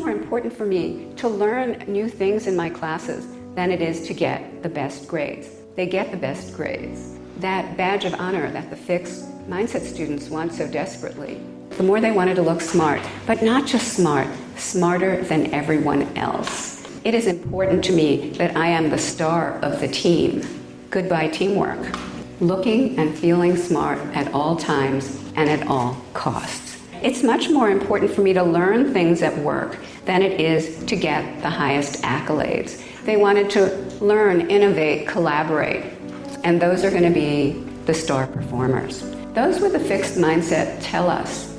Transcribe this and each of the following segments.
more important for me to learn new things in my classes than it is to get the best grades. They get the best grades. That badge of honor that the fixed mindset students want so desperately. The more they wanted to look smart, but not just smart, smarter than everyone else. It is important to me that I am the star of the team. Goodbye teamwork. Looking and feeling smart at all times and at all costs. It's much more important for me to learn things at work than it is to get the highest accolades. They wanted to learn, innovate, collaborate, and those are going to be the star performers. Those with a fixed mindset tell us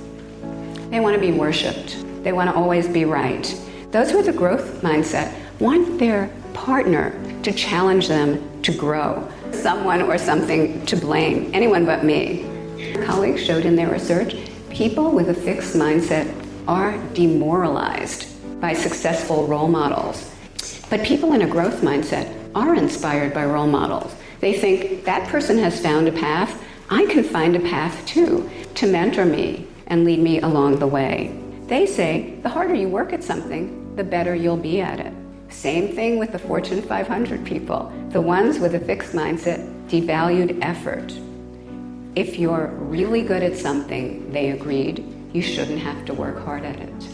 they want to be worshipped. They want to always be right. Those with a growth mindset want their partner to challenge them to grow. Someone or something to blame, anyone but me. Colleagues showed in their research, people with a fixed mindset are demoralized by successful role models. But people in a growth mindset are inspired by role models. They think that person has found a path, I can find a path too, to mentor me and lead me along the way. They say the harder you work at something, the better you'll be at it. Same thing with the Fortune 500 people. The ones with a fixed mindset devalued effort. If you're really good at something, they agreed, you shouldn't have to work hard at it.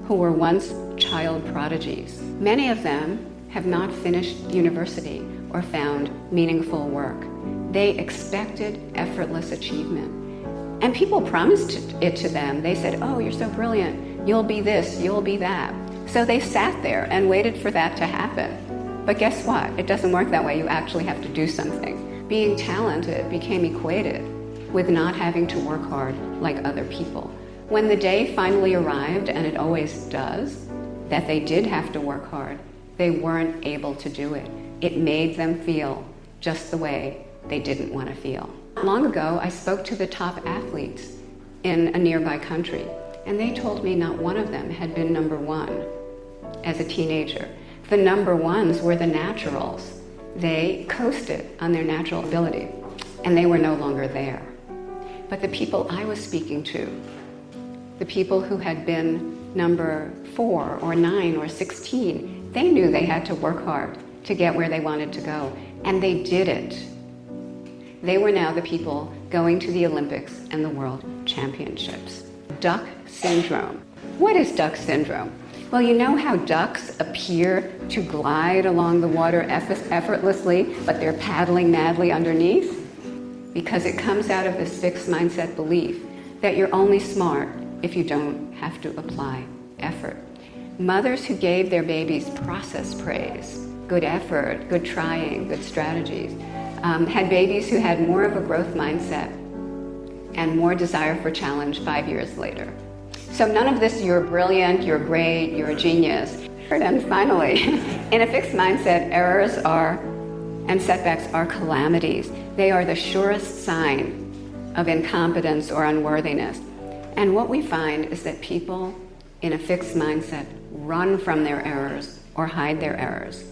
Who were once child prodigies. Many of them have not finished university or found meaningful work. They expected effortless achievement. And people promised it to them. They said, oh, you're so brilliant. You'll be this, you'll be that. So they sat there and waited for that to happen. But guess what? It doesn't work that way. You actually have to do something. Being talented became equated with not having to work hard like other people. When the day finally arrived, and it always does, that they did have to work hard, they weren't able to do it. It made them feel just the way they didn't want to feel. Long ago, I spoke to the top athletes in a nearby country, and they told me not one of them had been number one as a teenager. The number ones were the naturals. They coasted on their natural ability, and they were no longer there. But the people I was speaking to, the people who had been number 4 or 9 or 16, they knew they had to work hard to get where they wanted to go, and they did it. They were now the people going to the Olympics and the World Championships. Duck syndrome. What is duck syndrome? Well, you know how ducks appear to glide along the water effortlessly, but they're paddling madly underneath? Because it comes out of this fixed mindset belief that you're only smart if you don't have to apply effort. Mothers who gave their babies process praise, good effort, good trying, good strategies, had babies who had more of a growth mindset and more desire for challenge 5 years later. So none of this, you're brilliant, you're great, you're a genius. And finally, in a fixed mindset, errors and setbacks are calamities. They are the surest sign of incompetence or unworthiness. And what we find is that people in a fixed mindset run from their errors or hide their errors.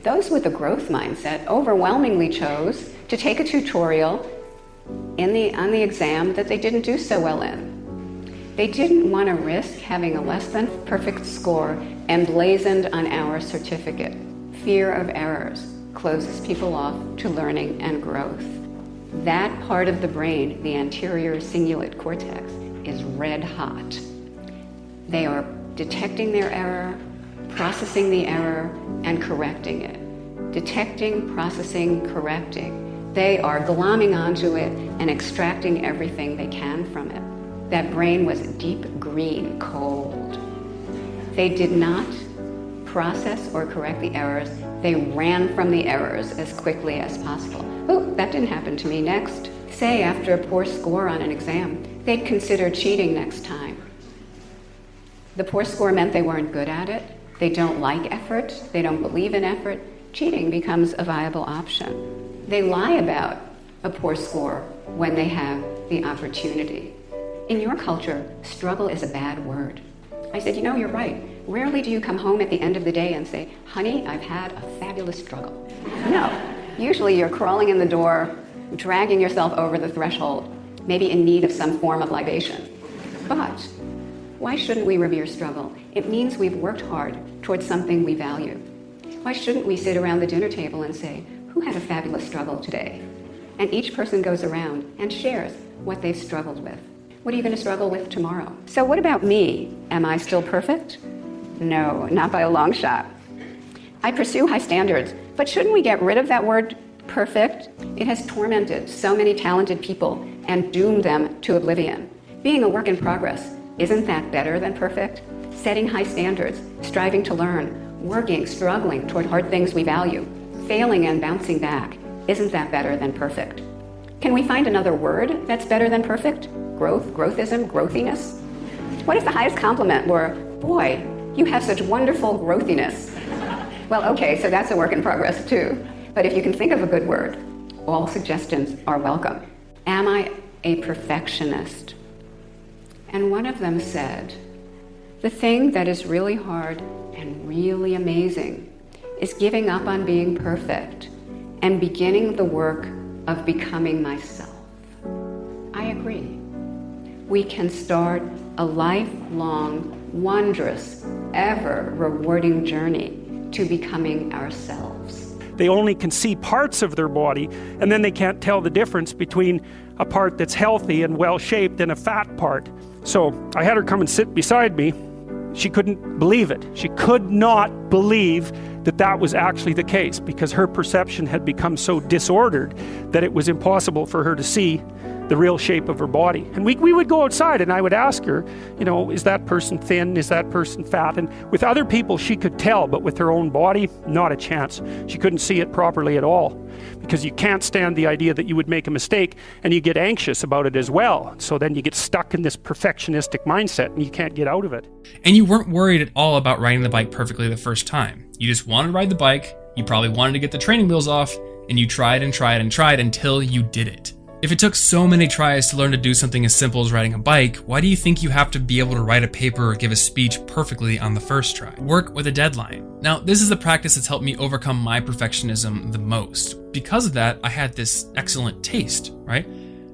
Those with a growth mindset overwhelmingly chose to take a tutorial on the exam that they didn't do so well in. They didn't want to risk having a less than perfect score emblazoned on our certificate. Fear of errors closes people off to learning and growth. That part of the brain, the anterior cingulate cortex, is red hot. They are detecting their error, processing the error, and correcting it. Detecting, processing, correcting. They are glomming onto it and extracting everything they can from it. That brain was deep green, cold. They did not process or correct the errors. They ran from the errors as quickly as possible. Oh, that didn't happen to me. Next. Say after a poor score on an exam, they'd consider cheating next time. The poor score meant they weren't good at it. They don't like effort. They don't believe in effort. Cheating becomes a viable option. They lie about a poor score when they have the opportunity. In your culture, struggle is a bad word. I said, you're right. Rarely do you come home at the end of the day and say, honey, I've had a fabulous struggle. No. Usually you're crawling in the door, dragging yourself over the threshold, maybe in need of some form of libation. But Why shouldn't we revere struggle? It means we've worked hard towards something we value. Why shouldn't we sit around the dinner table and say, who had a fabulous struggle today? And each person goes around and shares what they've struggled with. What are you going to struggle with tomorrow? So what about me? Am I still perfect? No, not by a long shot. I pursue high standards, but shouldn't we get rid of that word perfect? It has tormented so many talented people and doomed them to oblivion. Being a work in progress, isn't that better than perfect? Setting high standards, striving to learn, working, struggling toward hard things we value, failing and bouncing back, isn't that better than perfect? Can we find another word that's better than perfect? Growth, growthism, growthiness? What if the highest compliment were, boy, you have such wonderful growthiness? Well, okay, so that's a work in progress too. But if you can think of a good word, all suggestions are welcome. Am I a perfectionist? And one of them said, the thing that is really hard and really amazing is giving up on being perfect and beginning the work of becoming myself. I agree. We can start a lifelong, wondrous, ever rewarding journey to becoming ourselves. They only can see parts of their body, and then they can't tell the difference between a part that's healthy and well-shaped and a fat part. So I had her come and sit beside me. She couldn't believe it. She could not believe that that was actually the case, because her perception had become so disordered that it was impossible for her to see the real shape of her body. And we would go outside and I would ask her, you know, is that person thin? Is that person fat? And with other people she could tell, but with her own body, not a chance. She couldn't see it properly at all, because you can't stand the idea that you would make a mistake, and you get anxious about it as well. So then you get stuck in this perfectionistic mindset and you can't get out of it. And you weren't worried at all about riding the bike perfectly the first time. You just wanted to ride the bike, you probably wanted to get the training wheels off, and you tried and tried and tried until you did it. If it took so many tries to learn to do something as simple as riding a bike, why do you think you have to be able to write a paper or give a speech perfectly on the first try? Work with a deadline. Now, this is the practice that's helped me overcome my perfectionism the most. Because of that, I had this excellent taste, right?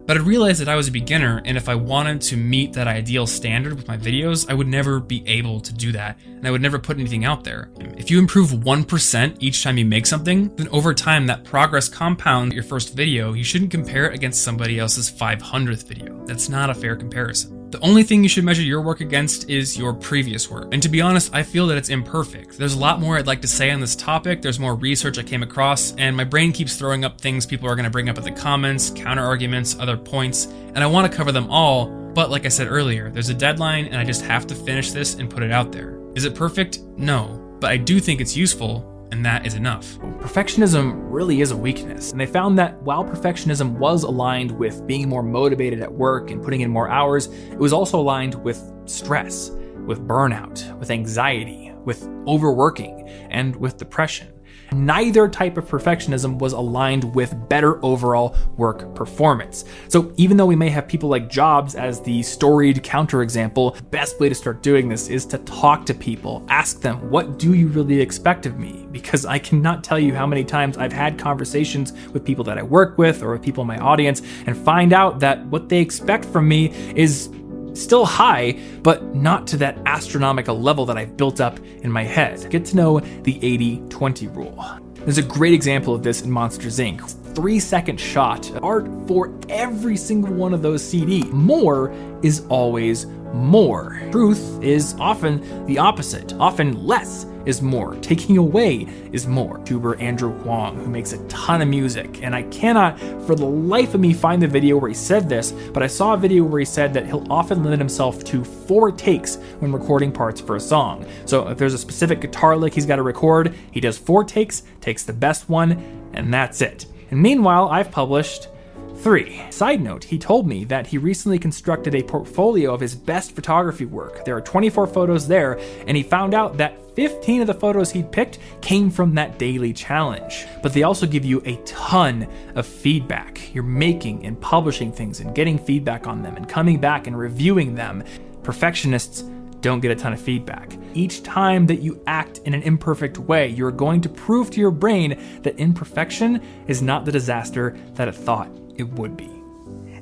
But I realized that I was a beginner, and if I wanted to meet that ideal standard with my videos, I would never be able to do that, and I would never put anything out there. If you improve 1% each time you make something, then over time that progress compounds your first video. You shouldn't compare it against somebody else's 500th video. That's not a fair comparison. The only thing you should measure your work against is your previous work. And to be honest, I feel that it's imperfect. There's a lot more I'd like to say on this topic. There's more research I came across, and my brain keeps throwing up things people are going to bring up in the comments, counter arguments, other points, and I want to cover them all. But like I said earlier, there's a deadline and I just have to finish this and put it out there. Is it perfect? No. But I do think it's useful, and that is enough. Perfectionism really is a weakness, and they found that while perfectionism was aligned with being more motivated at work and putting in more hours, it was also aligned with stress, with burnout, with anxiety, with overworking, and with depression. Neither type of perfectionism was aligned with better overall work performance. So even though we may have people like Jobs as the storied counterexample, the best way to start doing this is to talk to people. Ask them, what do you really expect of me? Because I cannot tell you how many times I've had conversations with people that I work with or with people in my audience and find out that what they expect from me is still high, but not to that astronomical level that I've built up in my head. Get to know the 80-20 rule. There's a great example of this in Monsters, Inc. 3-second shot art for every single one of those CDs. More is always more. Truth is often the opposite. Often less is more. Taking away is more. YouTuber Andrew Huang, who makes a ton of music, and I cannot for the life of me find the video where he said this, but I saw a video where he said that he'll often limit himself to 4 takes when recording parts for a song. So if there's a specific guitar lick he's got to record, he does 4 takes, takes the best one, and that's it. And meanwhile, I've published 3. Side note, he told me that he recently constructed a portfolio of his best photography work. There are 24 photos there, and he found out that 15 of the photos he'd picked came from that daily challenge. But they also give you a ton of feedback. You're making and publishing things and getting feedback on them and coming back and reviewing them. Perfectionists don't get a ton of feedback. Each time that you act in an imperfect way, you're going to prove to your brain that imperfection is not the disaster that it thought it would be.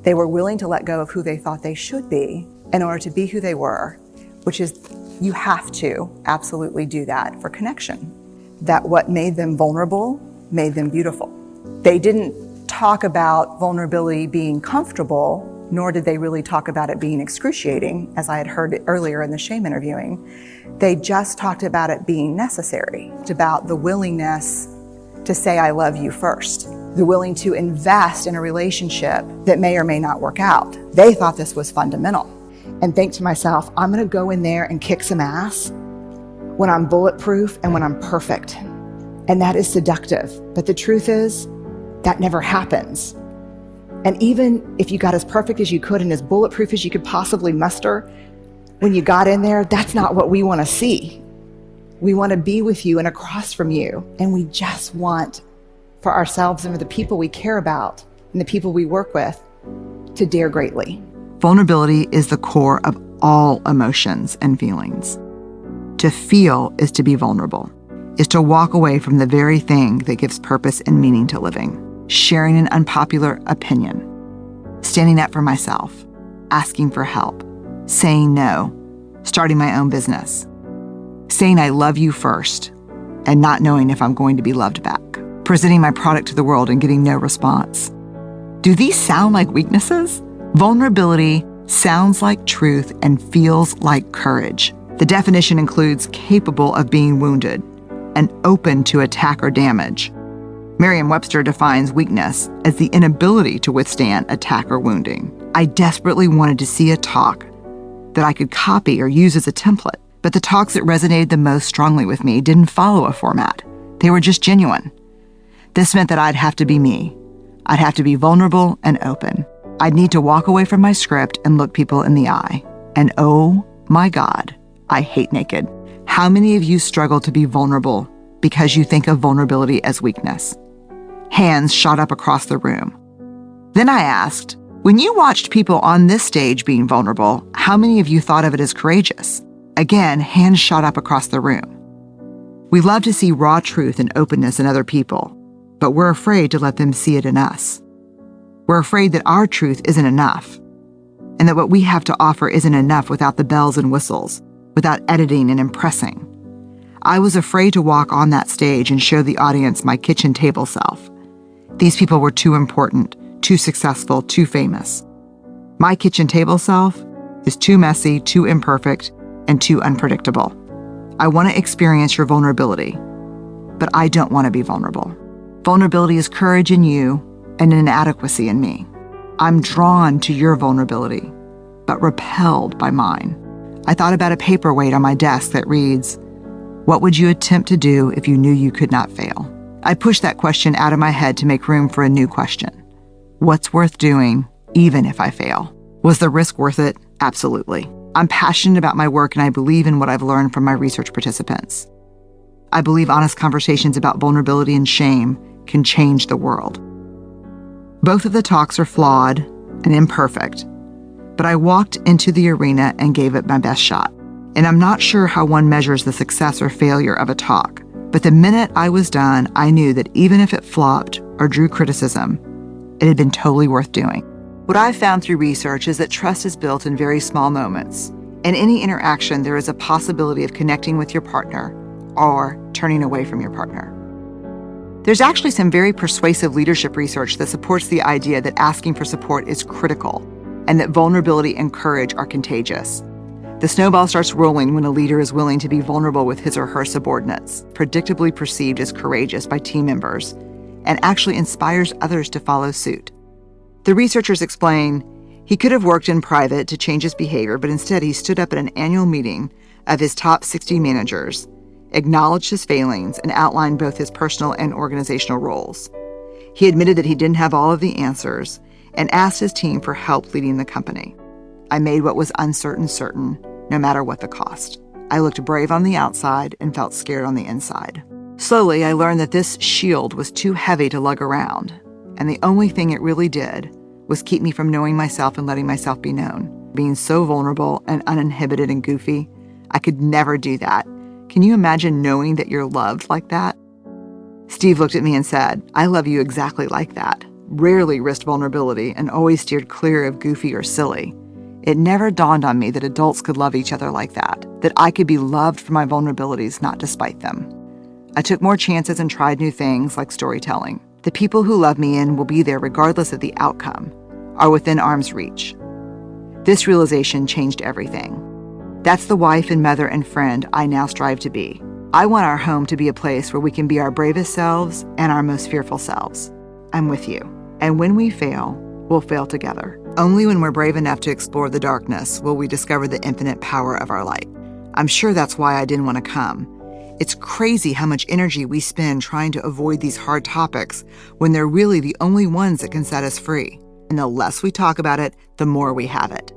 They were willing to let go of who they thought they should be in order to be who they were, which is you have to absolutely do that for connection. That what made them vulnerable made them beautiful. They didn't talk about vulnerability being comfortable, nor did they really talk about it being excruciating, as I had heard earlier in the shame interviewing. They just talked about it being necessary. It's about the willingness to say, I love you first. The willing to invest in a relationship that may or may not work out. They thought this was fundamental. And think to myself, I'm gonna go in there and kick some ass when I'm bulletproof and when I'm perfect. And that is seductive. But the truth is, that never happens. And even if you got as perfect as you could and as bulletproof as you could possibly muster, when you got in there, that's not what we want to see. We want to be with you and across from you. And we just want for ourselves and for the people we care about and the people we work with to dare greatly. Vulnerability is the core of all emotions and feelings. To feel is to be vulnerable, is to walk away from the very thing that gives purpose and meaning to living. Sharing an unpopular opinion, standing up for myself, asking for help, saying no, starting my own business, saying I love you first, and not knowing if I'm going to be loved back, presenting my product to the world and getting no response. Do these sound like weaknesses? Vulnerability sounds like truth and feels like courage. The definition includes capable of being wounded and open to attack or damage. Merriam-Webster defines weakness as the inability to withstand attack or wounding. I desperately wanted to see a talk that I could copy or use as a template, but the talks that resonated the most strongly with me didn't follow a format. They were just genuine. This meant that I'd have to be me. I'd have to be vulnerable and open. I'd need to walk away from my script and look people in the eye. And oh my God, I hate naked. How many of you struggle to be vulnerable because you think of vulnerability as weakness? Hands shot up across the room. Then I asked, when you watched people on this stage being vulnerable, how many of you thought of it as courageous? Again, hands shot up across the room. We love to see raw truth and openness in other people, but we're afraid to let them see it in us. We're afraid that our truth isn't enough, and that what we have to offer isn't enough without the bells and whistles, without editing and impressing. I was afraid to walk on that stage and show the audience my kitchen table self. These people were too important, too successful, too famous. My kitchen table self is too messy, too imperfect, and too unpredictable. I want to experience your vulnerability, but I don't want to be vulnerable. Vulnerability is courage in you and an inadequacy in me. I'm drawn to your vulnerability, but repelled by mine. I thought about a paperweight on my desk that reads, "What would you attempt to do if you knew you could not fail?" I pushed that question out of my head to make room for a new question. What's worth doing, even if I fail? Was the risk worth it? Absolutely. I'm passionate about my work, and I believe in what I've learned from my research participants. I believe honest conversations about vulnerability and shame can change the world. Both of the talks are flawed and imperfect, but I walked into the arena and gave it my best shot. And I'm not sure how one measures the success or failure of a talk, but the minute I was done, I knew that even if it flopped or drew criticism, it had been totally worth doing. What I've found through research is that trust is built in very small moments. In any interaction, there is a possibility of connecting with your partner or turning away from your partner. There's actually some very persuasive leadership research that supports the idea that asking for support is critical and that vulnerability and courage are contagious. The snowball starts rolling when a leader is willing to be vulnerable with his or her subordinates, predictably perceived as courageous by team members, and actually inspires others to follow suit. The researchers explain he could have worked in private to change his behavior, but instead he stood up at an annual meeting of his top 60 managers, acknowledged his failings, and outlined both his personal and organizational roles. He admitted that he didn't have all of the answers and asked his team for help leading the company. I made what was uncertain certain, no matter what the cost. I looked brave on the outside and felt scared on the inside. Slowly, I learned that this shield was too heavy to lug around, and the only thing it really did was keep me from knowing myself and letting myself be known. Being so vulnerable and uninhibited and goofy, I could never do that. Can you imagine knowing that you're loved like that? Steve looked at me and said, "I love you exactly like that." Rarely risked vulnerability and always steered clear of goofy or silly. It never dawned on me that adults could love each other like that I could be loved for my vulnerabilities, not despite them. I took more chances and tried new things like storytelling. The people who love me and will be there regardless of the outcome are within arm's reach. This realization changed everything. That's the wife and mother and friend I now strive to be. I want our home to be a place where we can be our bravest selves and our most fearful selves. I'm with you. And when we fail, we'll fail together. Only when we're brave enough to explore the darkness will we discover the infinite power of our light. I'm sure that's why I didn't want to come. It's crazy how much energy we spend trying to avoid these hard topics when they're really the only ones that can set us free. And the less we talk about it, the more we have it.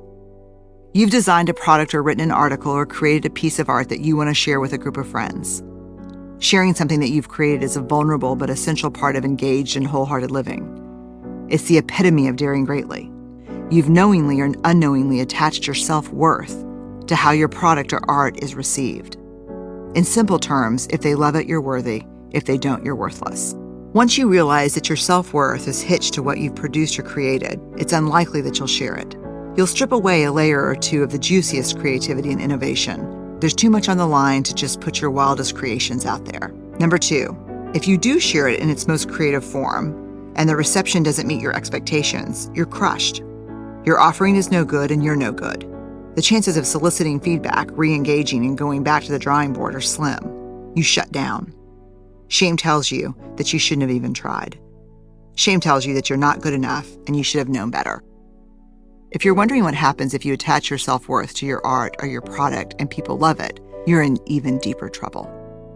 You've designed a product or written an article or created a piece of art that you want to share with a group of friends. Sharing something that you've created is a vulnerable but essential part of engaged and wholehearted living. It's the epitome of daring greatly. You've knowingly or unknowingly attached your self-worth to how your product or art is received. In simple terms, if they love it, you're worthy. If they don't, you're worthless. Once you realize that your self-worth is hitched to what you've produced or created, it's unlikely that you'll share it. You'll strip away a layer or two of the juiciest creativity and innovation. There's too much on the line to just put your wildest creations out there. Number 2, if you do share it in its most creative form, and the reception doesn't meet your expectations, you're crushed. Your offering is no good and you're no good. The chances of soliciting feedback, re-engaging, and going back to the drawing board are slim. You shut down. Shame tells you that you shouldn't have even tried. Shame tells you that you're not good enough and you should have known better. If you're wondering what happens if you attach your self-worth to your art or your product and people love it, you're in even deeper trouble.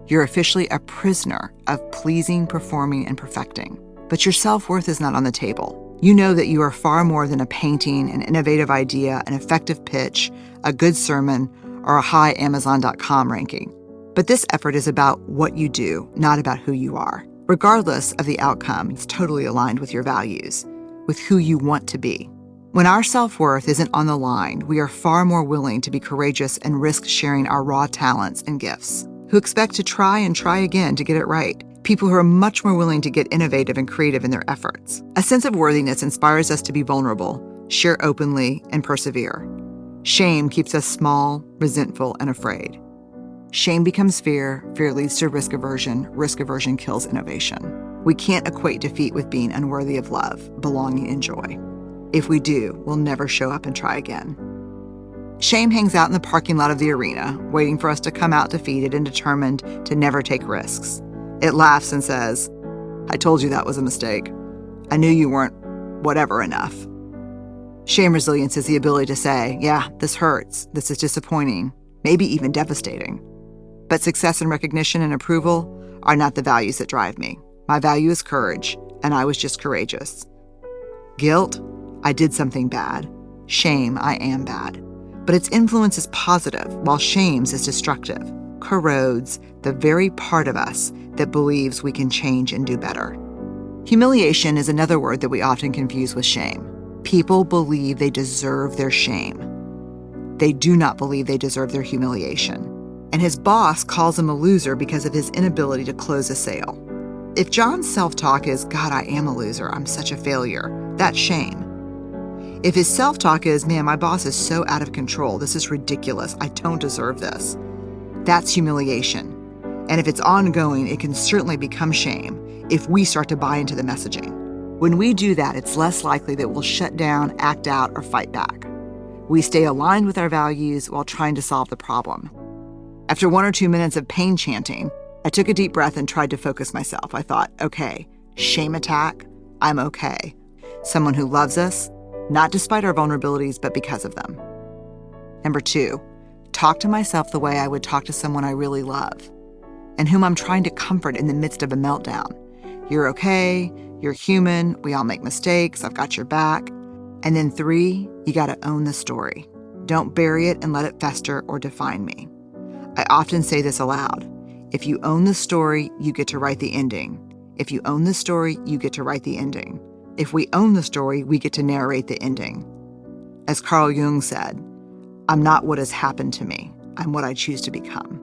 You're officially a prisoner of pleasing, performing, and perfecting. But your self-worth is not on the table. You know that you are far more than a painting, an innovative idea, an effective pitch, a good sermon, or a high Amazon.com ranking. But this effort is about what you do, not about who you are. Regardless of the outcome, it's totally aligned with your values, with who you want to be. When our self-worth isn't on the line, we are far more willing to be courageous and risk sharing our raw talents and gifts, who expect to try and try again to get it right. People who are much more willing to get innovative and creative in their efforts. A sense of worthiness inspires us to be vulnerable, share openly, and persevere. Shame keeps us small, resentful, and afraid. Shame becomes fear, fear leads to risk aversion kills innovation. We can't equate defeat with being unworthy of love, belonging, and joy. If we do, we'll never show up and try again. Shame hangs out in the parking lot of the arena, waiting for us to come out defeated and determined to never take risks. It laughs and says, "I told you that was a mistake. I knew you weren't whatever enough." Shame resilience is the ability to say, yeah, this hurts, this is disappointing, maybe even devastating. But success and recognition and approval are not the values that drive me. My value is courage, and I was just courageous. Guilt, I did something bad. Shame, I am bad. But its influence is positive, while shame's is destructive, corrodes the very part of us that believes we can change and do better. Humiliation is another word that we often confuse with shame. People believe they deserve their shame. They do not believe they deserve their humiliation. And his boss calls him a loser because of his inability to close a sale. If John's self-talk is, God, I am a loser, I'm such a failure, that's shame. If his self-talk is, man, my boss is so out of control, this is ridiculous, I don't deserve this, that's humiliation. And if it's ongoing, it can certainly become shame if we start to buy into the messaging. When we do that, it's less likely that we'll shut down, act out, or fight back. We stay aligned with our values while trying to solve the problem. After 1 or 2 minutes of pain chanting, I took a deep breath and tried to focus myself. I thought, okay, shame attack, I'm okay. Someone who loves us, not despite our vulnerabilities, but because of them. Number 2, talk to myself the way I would talk to someone I really love and whom I'm trying to comfort in the midst of a meltdown. You're okay, you're human, we all make mistakes, I've got your back. And then 3, you gotta own the story. Don't bury it and let it fester or define me. I often say this aloud. If you own the story, you get to write the ending. If you own the story, you get to write the ending. If we own the story, we get to narrate the ending. As Carl Jung said, I'm not what has happened to me, I'm what I choose to become.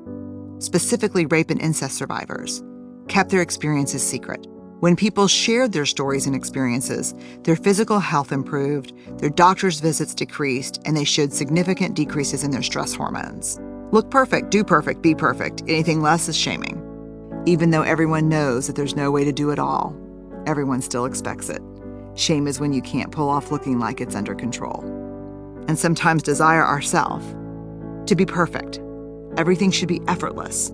Specifically, rape and incest survivors kept their experiences secret. When people shared their stories and experiences, their physical health improved, their doctor's visits decreased, and they showed significant decreases in their stress hormones. Look perfect, do perfect, be perfect. Anything less is shaming. Even though everyone knows that there's no way to do it all, everyone still expects it. Shame is when you can't pull off looking like it's under control. And sometimes desire ourselves to be perfect. Everything should be effortless.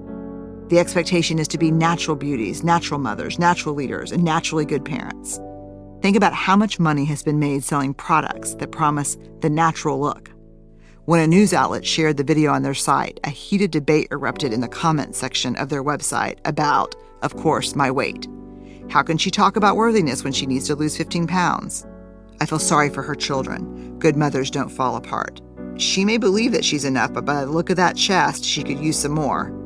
The expectation is to be natural beauties, natural mothers, natural leaders, and naturally good parents. Think about how much money has been made selling products that promise the natural look. When a news outlet shared the video on their site, a heated debate erupted in the comments section of their website about, of course, my weight. How can she talk about worthiness when she needs to lose 15 pounds? I feel sorry for her children. Good mothers don't fall apart. She may believe that she's enough, but by the look of that chest, she could use some more.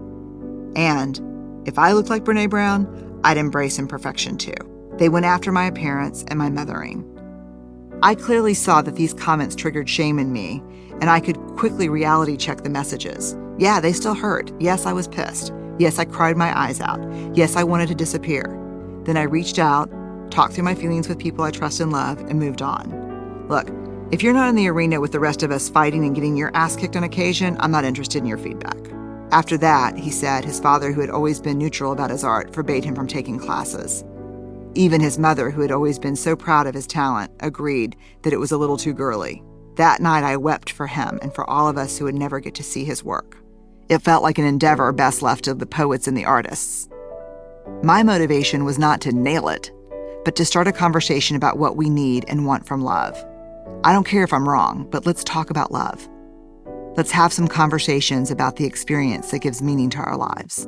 And if I looked like Brene Brown, I'd embrace imperfection too. They went after my appearance and my mothering. I clearly saw that these comments triggered shame in me, and I could quickly reality check the messages. Yeah, they still hurt. Yes, I was pissed. Yes, I cried my eyes out. Yes, I wanted to disappear. Then I reached out, talked through my feelings with people I trust and love, and moved on. Look, if you're not in the arena with the rest of us fighting and getting your ass kicked on occasion, I'm not interested in your feedback. After that, he said, his father, who had always been neutral about his art, forbade him from taking classes. Even his mother, who had always been so proud of his talent, agreed that it was a little too girly. That night, I wept for him and for all of us who would never get to see his work. It felt like an endeavor best left to the poets and the artists. My motivation was not to nail it, but to start a conversation about what we need and want from love. I don't care if I'm wrong, but let's talk about love. Let's have some conversations about the experience that gives meaning to our lives.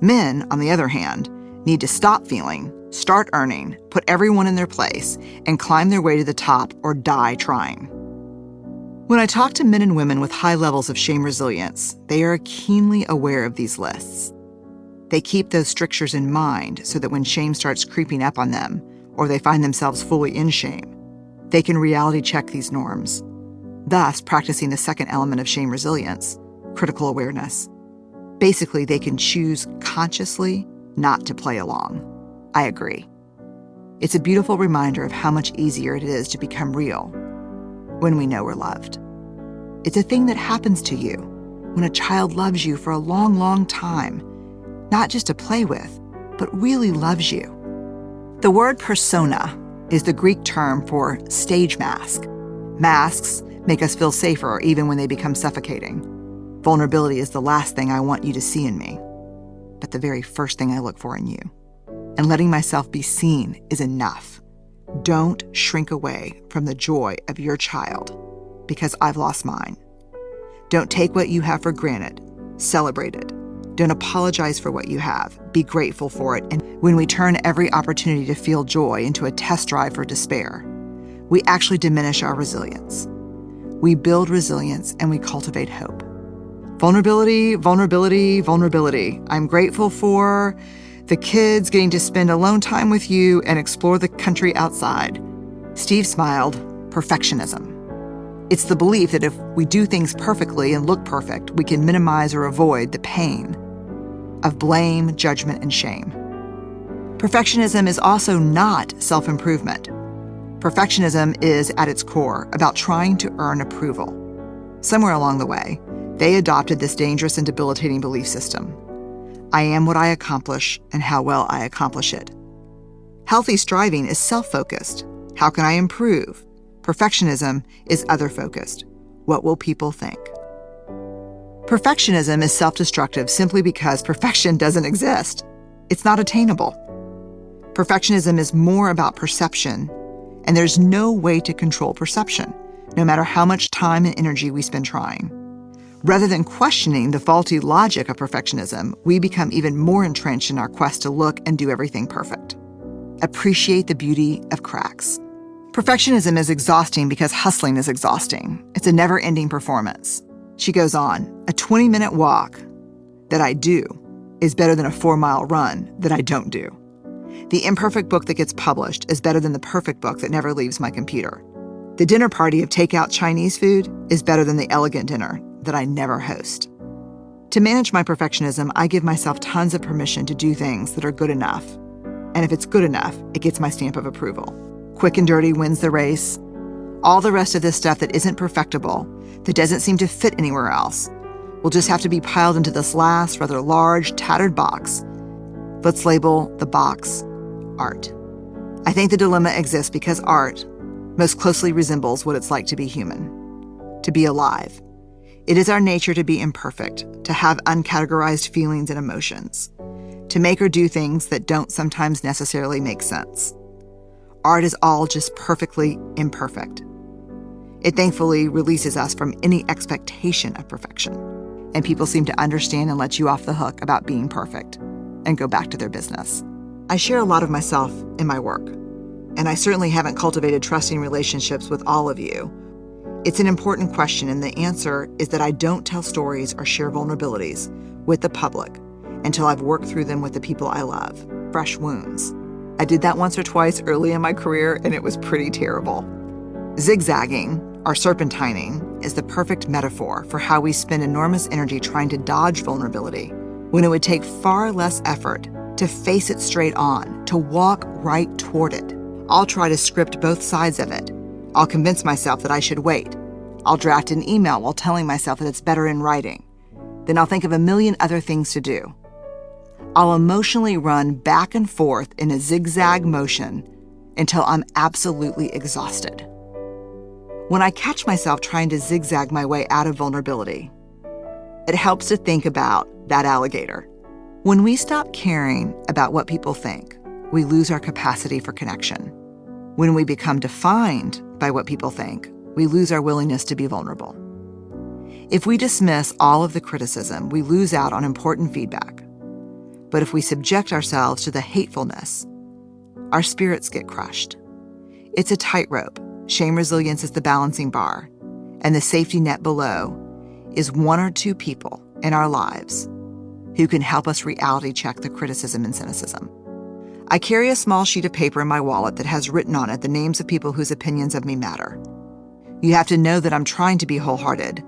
Men, on the other hand, need to stop feeling, start earning, put everyone in their place, and climb their way to the top or die trying. When I talk to men and women with high levels of shame resilience, they are keenly aware of these lists. They keep those strictures in mind so that when shame starts creeping up on them, or they find themselves fully in shame, they can reality check these norms, thus practicing the second element of shame resilience, critical awareness. Basically, they can choose consciously not to play along. I agree. It's a beautiful reminder of how much easier it is to become real when we know we're loved. It's a thing that happens to you when a child loves you for a long, long time, not just to play with, but really loves you. The word persona is the Greek term for stage mask. Masks make us feel safer even when they become suffocating. Vulnerability is the last thing I want you to see in me, but the very first thing I look for in you. And letting myself be seen is enough. Don't shrink away from the joy of your child because I've lost mine. Don't take what you have for granted. Celebrate it. Don't apologize for what you have. Be grateful for it. And when we turn every opportunity to feel joy into a test drive for despair, we actually diminish our resilience. We build resilience and we cultivate hope. Vulnerability, vulnerability, vulnerability. I'm grateful for the kids getting to spend alone time with you and explore the country outside. Steve smiled. Perfectionism. It's the belief that if we do things perfectly and look perfect, we can minimize or avoid the pain of blame, judgment, and shame. Perfectionism is also not self-improvement. Perfectionism is, at its core, about trying to earn approval. Somewhere along the way, they adopted this dangerous and debilitating belief system. I am what I accomplish and how well I accomplish it. Healthy striving is self-focused. How can I improve? Perfectionism is other-focused. What will people think? Perfectionism is self-destructive simply because perfection doesn't exist. It's not attainable. Perfectionism is more about perception, and there's no way to control perception, no matter how much time and energy we spend trying. Rather than questioning the faulty logic of perfectionism, we become even more entrenched in our quest to look and do everything perfect. Appreciate the beauty of cracks. Perfectionism is exhausting because hustling is exhausting. It's a never-ending performance. She goes on, a 20-minute walk that I do is better than a 4-mile run that I don't do. The imperfect book that gets published is better than the perfect book that never leaves my computer. The dinner party of takeout Chinese food is better than the elegant dinner that I never host. To manage my perfectionism, I give myself tons of permission to do things that are good enough And if it's good enough, it gets my stamp of approval. Quick and dirty wins the race. All the rest of this stuff that isn't perfectible, that doesn't seem to fit anywhere else, will just have to be piled into this last, rather large, tattered box. Let's label the box art. I think the dilemma exists because art most closely resembles what it's like to be human, to be alive. It is our nature to be imperfect, to have uncategorized feelings and emotions, to make or do things that don't sometimes necessarily make sense. Art is all just perfectly imperfect. It thankfully releases us from any expectation of perfection, and people seem to understand and let you off the hook about being perfect and go back to their business. I share a lot of myself in my work, and I certainly haven't cultivated trusting relationships with all of you. It's an important question, and the answer is that I don't tell stories or share vulnerabilities with the public until I've worked through them with the people I love, fresh wounds. I did that once or twice early in my career, and it was pretty terrible. Zigzagging, or serpentining, is the perfect metaphor for how we spend enormous energy trying to dodge vulnerability when it would take far less effort to face it straight on, to walk right toward it. I'll try to script both sides of it. I'll convince myself that I should wait. I'll draft an email while telling myself that it's better in writing. Then I'll think of a million other things to do. I'll emotionally run back and forth in a zigzag motion until I'm absolutely exhausted. When I catch myself trying to zigzag my way out of vulnerability, it helps to think about that alligator. When we stop caring about what people think, we lose our capacity for connection. When we become defined by what people think, we lose our willingness to be vulnerable. If we dismiss all of the criticism, we lose out on important feedback. But if we subject ourselves to the hatefulness, our spirits get crushed. It's a tightrope. Shame resilience is the balancing bar, and the safety net below is one or two people in our lives who can help us reality check the criticism and cynicism. I carry a small sheet of paper in my wallet that has written on it the names of people whose opinions of me matter. You have to know that I'm trying to be wholehearted,